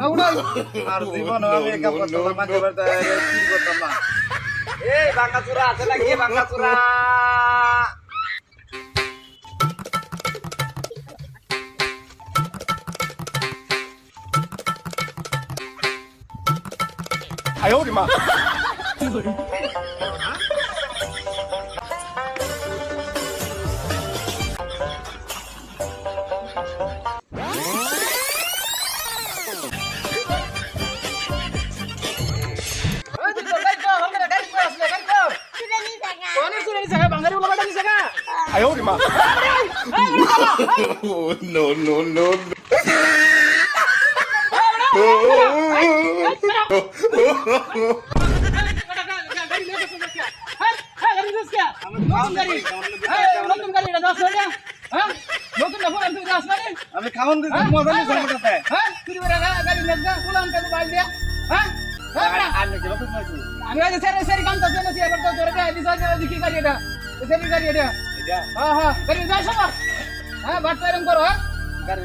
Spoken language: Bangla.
উড়াই আর জীবন আমি একা করতাম না মাঝে মাঝে কি করতাম না এই বাঙ্গাচুরা আছে নাকি বাঙ্গাচুরা ওই তুই তো গাড়ি তো হলরে গাড়ি তো আসলে গাড়ি তো কোনে চুরি নিছে বাঙালি উলা বাটা নিছে গা no, no, no, no. গাড়ি নিয়ে গেছে কে হ্যাঁ হ্যাঁ গাড়ি নিয়ে কে নতুন গাড়ি এটা দাস না হ্যাঁ নতুন না পুরান তুই দাস না আমি খাওন দিতে মজা নিছে আমার কাছে হ্যাঁ তুই বড় গাড়ি নিয়ে যা কুলান তে বাইল দিয়া হ্যাঁ আর নাকি নতুন পাইছি আমি আজ সেরি কাম তো দেন সি এবার তো তোরে দিছ যে কি গাড়ি এটা সেরি গাড়ি এটা এটা হ্যাঁ হ্যাঁ গাড়ি যাই সব হ্যাঁ বাট টাইম করো হ্যাঁ গাড়ি